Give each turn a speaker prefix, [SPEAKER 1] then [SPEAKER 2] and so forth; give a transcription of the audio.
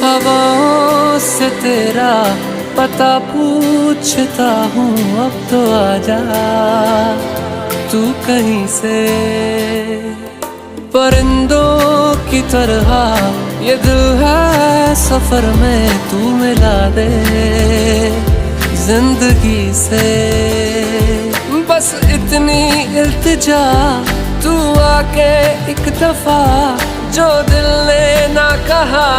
[SPEAKER 1] हवाओं से तेरा पता पूछता हूँ, अब तो आजा तू कहीं से। परिंदों की तरह ये दिल है सफर में, तू मिला दे जिंदगी से। बस इतनी इल्तिजा, तू आके एक दफा जो दिल ने ना कहा